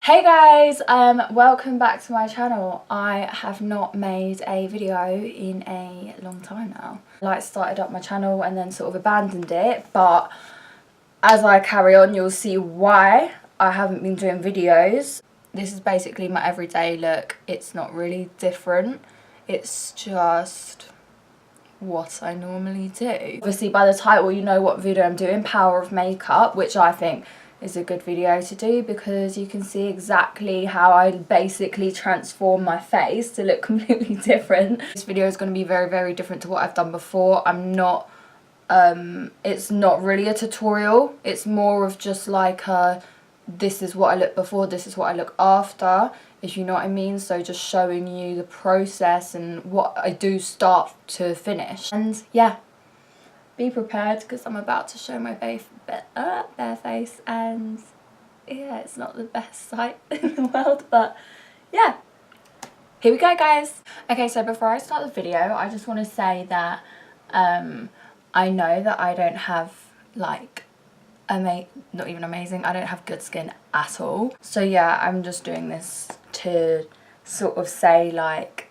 Hey guys, welcome back to my channel. I have not made a video in a long time now. I started up my channel and then sort of abandoned it, but as I carry on you'll see why I haven't been doing videos. This is basically my everyday look. It's not really different, it's just what I normally do. Obviously by the title you know what video I'm doing, Power of Makeup, which I think is a good video to do because you can see exactly how I basically transform my face to look completely different. This video is going to be very different to what I've done before. It's not really a tutorial, it's more of just like this is what I look before, this is what I look after, if you know what I mean. So just showing you the process and what I do start to finish. And yeah, be prepared because I'm about to show my bare face, and yeah, it's not the best sight in the world, but yeah, here we go guys. Okay, so before I start the video I just want to say that I know that I don't have like not even amazing, I don't have good skin at all. So yeah, I'm just doing this to sort of say, like,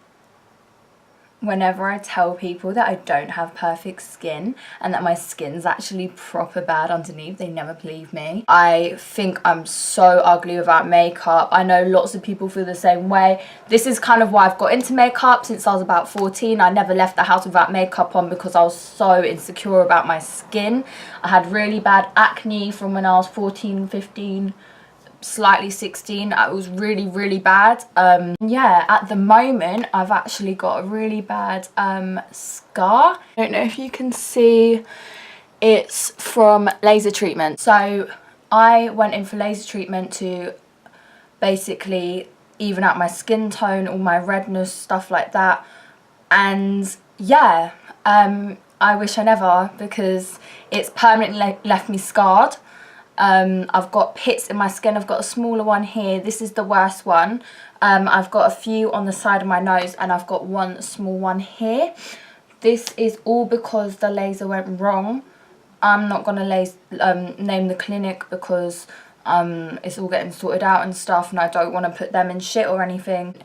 whenever I tell people that I don't have perfect skin and that my skin's actually proper bad underneath, they never believe me. I think I'm so ugly without makeup. I know lots of people feel the same way. This is kind of why I've got into makeup since I was about 14. I never left the house without makeup on because I was so insecure about my skin. I had really bad acne from when I was 14, 15, slightly 16. It was really bad. Yeah, at the moment I've actually got a really bad scar. I don't know if you can see, it's from laser treatment. So I went in for laser treatment to basically even out my skin tone, all my redness, stuff like that. And yeah, I wish I never, because it's permanently left me scarred. I've got pits in my skin. I've got a smaller one here. This is the worst one. I've got a few on the side of my nose, and I've got one small one here. This is all because the laser went wrong. I'm not going to name the clinic because it's all getting sorted out and stuff, and I don't want to put them in shit or anything.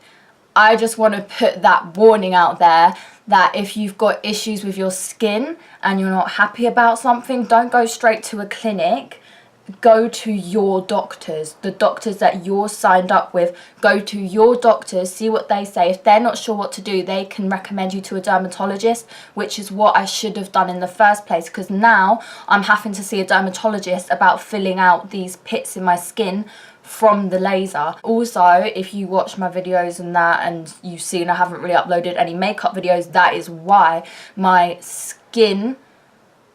I just want to put that warning out there that if you've got issues with your skin and you're not happy about something, don't go straight to a clinic. Go to your doctors, the doctors that you're signed up with. Go to your doctors, see what they say. If they're not sure what to do, they can recommend you to a dermatologist, which is what I should have done in the first place, because now I'm having to see a dermatologist about filling out these pits in my skin from the laser. Also, if you watch my videos and that, and you've seen I haven't really uploaded any makeup videos, that is why my skin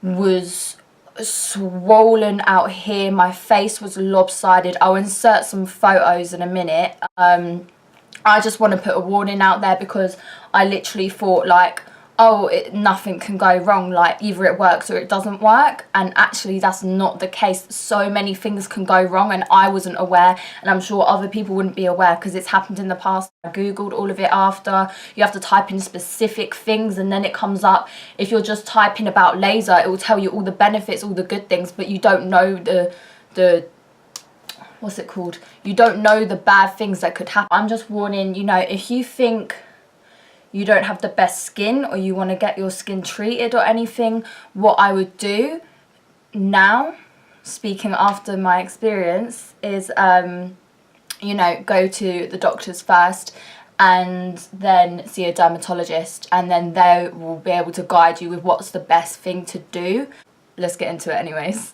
was swollen out here. My face was lopsided. I'll insert some photos in a minute. I just want to put a warning out there because I literally thought like, oh, nothing can go wrong, like either it works or it doesn't work, and actually that's not the case. So many things can go wrong and I wasn't aware, and I'm sure other people wouldn't be aware because it's happened in the past. I googled all of it after. You have to type in specific things and then it comes up. If you're just typing about laser, it will tell you all the benefits, all the good things, but you don't know the what's it called, you don't know the bad things that could happen. I'm just warning, you know, if you think you don't have the best skin or you want to get your skin treated or anything, what I would do now, speaking after my experience, is you know, go to the doctors first and then see a dermatologist, and then they will be able to guide you with what's the best thing to do. Let's get into it anyways.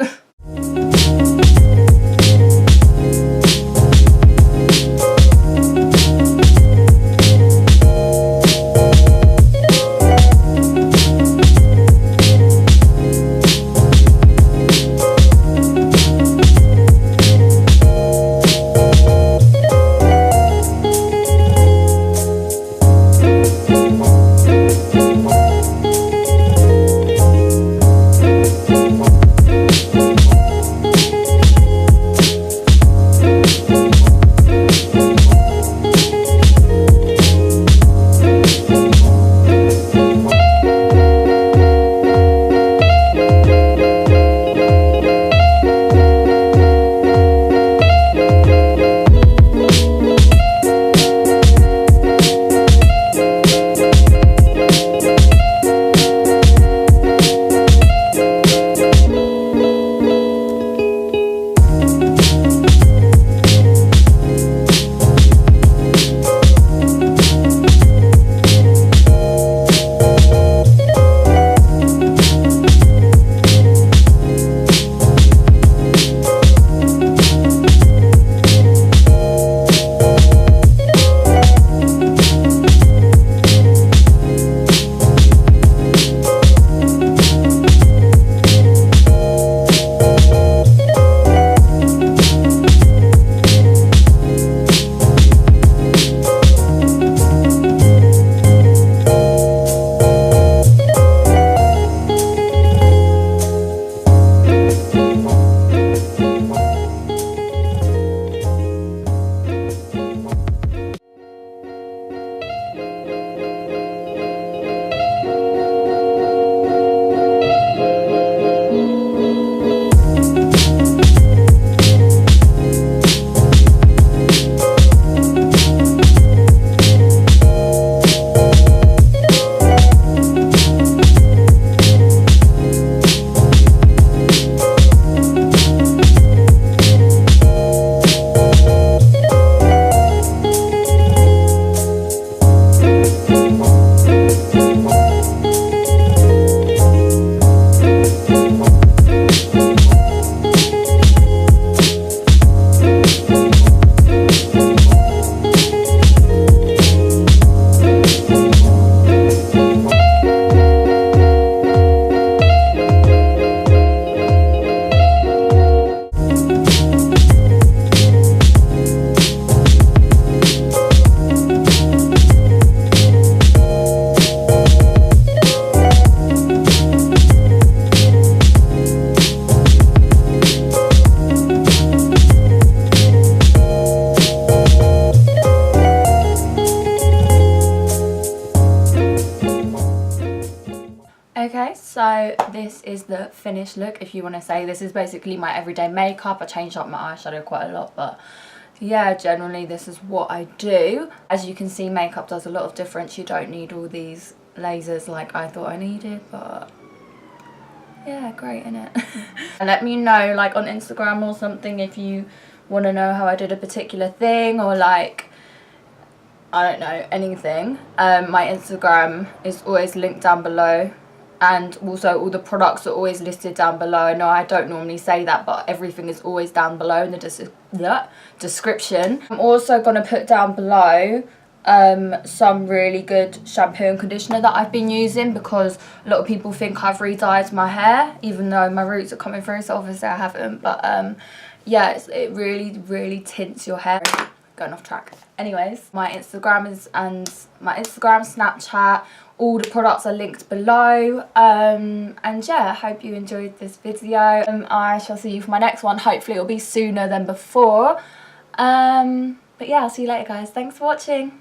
so this is the finished look, if you want to say. This is basically my everyday makeup. I changed up my eyeshadow quite a lot, but yeah, generally this is what I do. As you can see, makeup does a lot of difference. You don't need all these lasers like I thought I needed, but yeah, great, innit? And let me know, like, on Instagram or something if you want to know how I did a particular thing, or like, I don't know, anything. My Instagram is always linked down below, and also all the products are always listed down below. I know I don't normally say that, but everything is always down below in the description. I'm also going to put down below some really good shampoo and conditioner that I've been using, because a lot of people think I've re-dyed my hair, even though my roots are coming through, so obviously I haven't. But yeah, it really tints your hair. Going off track. Anyways, my Instagram Snapchat, all the products are linked below. And yeah, I hope you enjoyed this video. I shall see you for my next one. Hopefully it'll be sooner than before. But yeah, I'll see you later, guys. Thanks for watching.